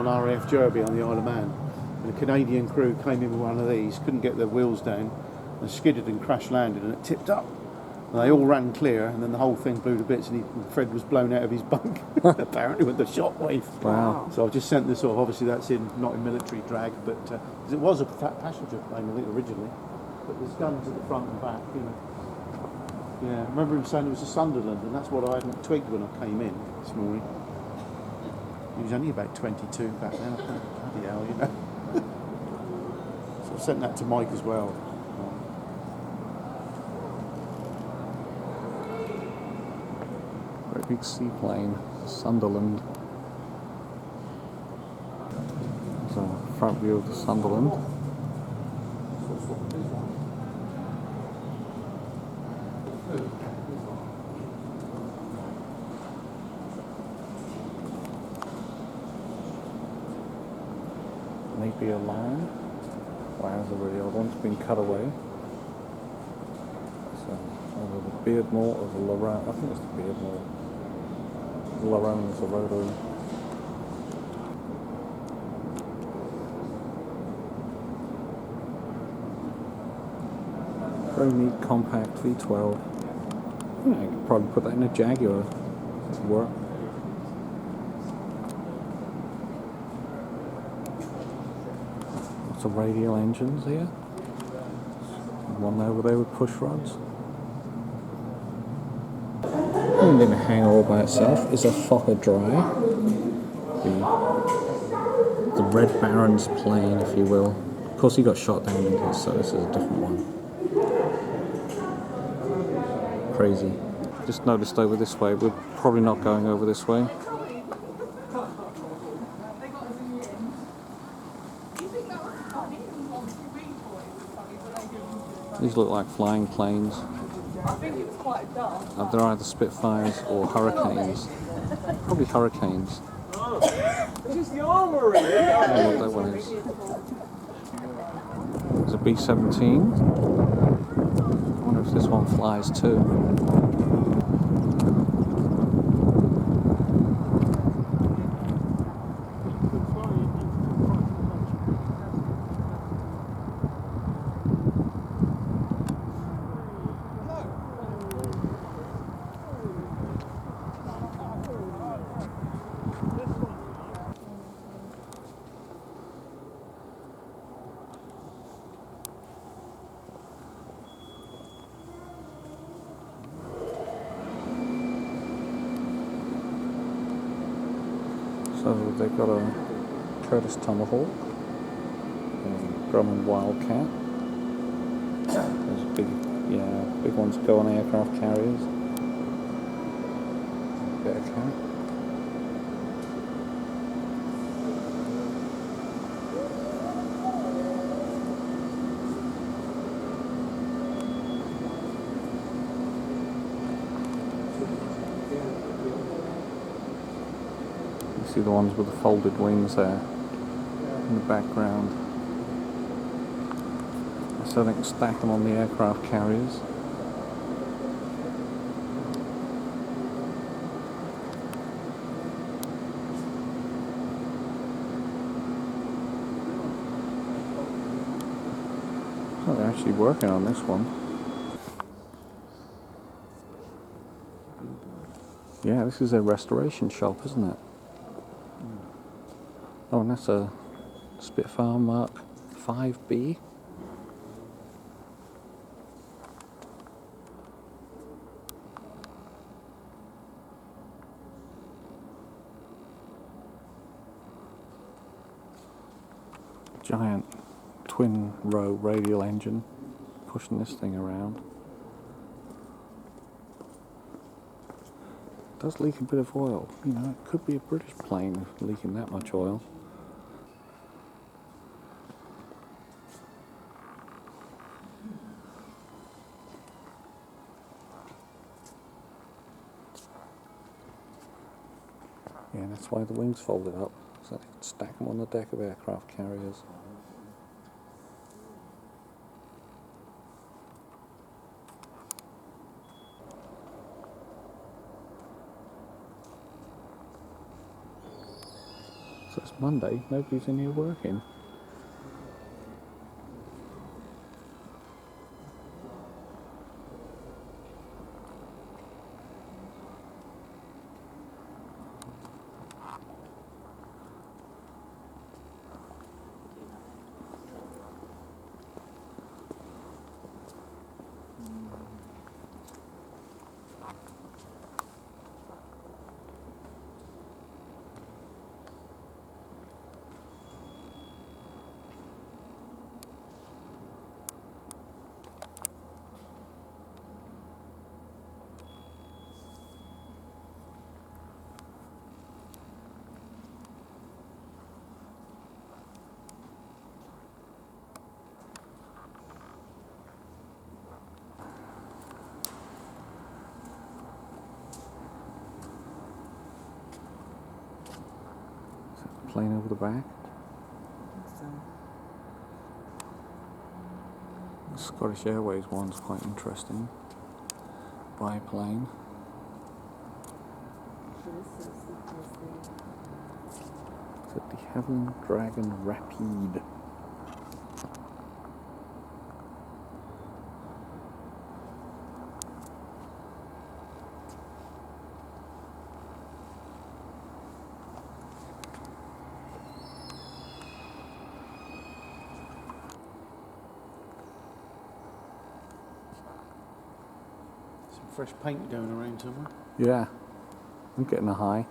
On RAF Derby on the Isle of Man, and a Canadian crew came in with one of these, couldn't get their wheels down, and skidded and crash landed, and it tipped up. And they all ran clear, and then the whole thing blew to bits, and Fred was blown out of his bunk, apparently with the shockwave. Wow. So I've just sent this off. Obviously that's not in military drag, but it was a passenger plane, I think, originally. But there's guns at the front and back, you know. Yeah, I remember him saying it was a Sunderland, and that's what I hadn't twigged when I came in this morning. He was only about 22 back then. I thought, bloody hell, you know. So I've sent that to Mike as well. Very big seaplane, Sunderland. There's a front view of the Sunderland. Maybe a line. Wow, there's a really old one. It's been cut away. So, either the Beardmore or the Lorraine. I think it's the Beardmore. The Lorraine is the rotary. Very neat, compact V12. Yeah, I could probably put that in a Jaguar. It would work. Lots of radial engines here. One over there with push rods. And in a hangar all by itself is a Fokker Dr1. The Red Baron's plane, if you will. Of course he got shot down in this, so this is a different one. Crazy. Just noticed over this way, we're probably not going over this way. These look like flying planes. They're either Spitfires or Hurricanes. Probably Hurricanes. This is the armory! I don't know what that one is. There's a B-17. I wonder if this one flies too. So they've got a Curtis Tomahawk, Grumman Wildcat. There's big ones go on aircraft carriers. Bearcat. See the ones with the folded wings there in the background. So they can stack them on the aircraft carriers. Oh, they're actually working on this one. Yeah, this is a restoration shop, isn't it? Oh, and that's a Spitfire Mark 5B. Giant twin row radial engine pushing this thing around. It does leak a bit of oil. You know, it could be a British plane leaking that much oil. Yeah, that's why the wings folded up, so they could stack them on the deck of aircraft carriers. So it's Monday, nobody's in here working. Plane over the back. The Scottish Airways one's quite interesting. Biplane. It's a de Havilland Dragon Rapide. Fresh paint going around somewhere. Yeah, I'm getting a high.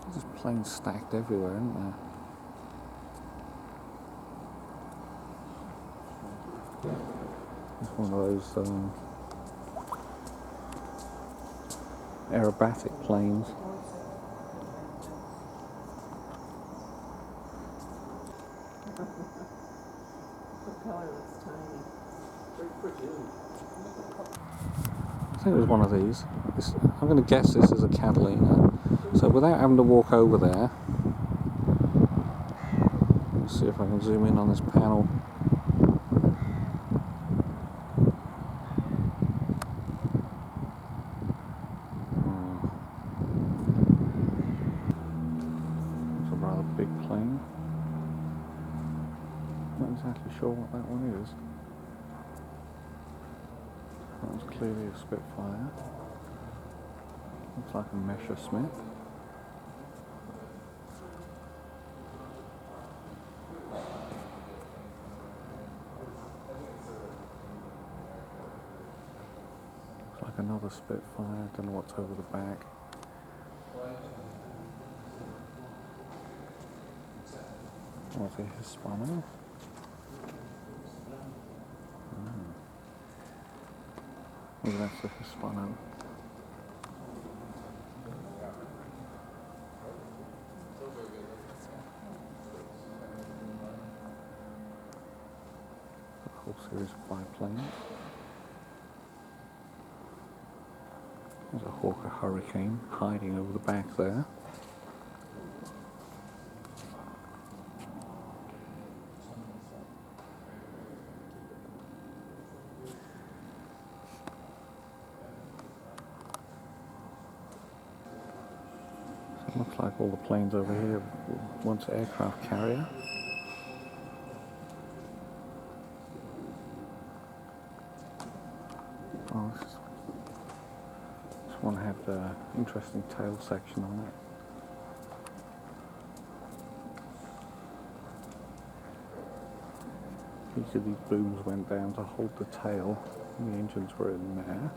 There's just planes stacked everywhere, aren't there? It's one of those aerobatic planes. I think it was one of these. I'm going to guess this is a Catalina. So without having to walk over there, let's see if I can zoom in on this panel. It's a rather big plane. Not exactly sure what that one is. That was clearly a Spitfire. Looks like a Messerschmitt. Looks like another Spitfire. Don't know what's over the back. What's a Hispano? Maybe that's a Hispano. A whole series of biplanes. There's a Hawker Hurricane hiding over the back there. Looks like all the planes over here once aircraft carrier. Oh, this one had an interesting tail section on it. Each of these booms went down to hold the tail, and the engines were in there.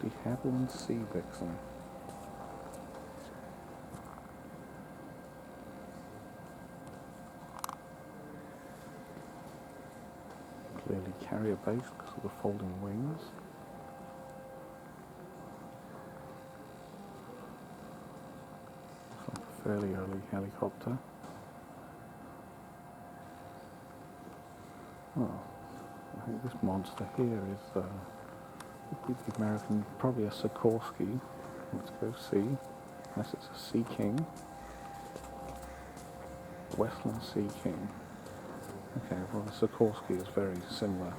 De Havilland Sea Vixen. Clearly carrier base because of the folding wings. Looks like a fairly early helicopter. Oh, I think this monster here is would be the American, probably a Sikorsky. Let's go see. Unless it's a Sea King. Westland Sea King. Okay, well the Sikorsky is very similar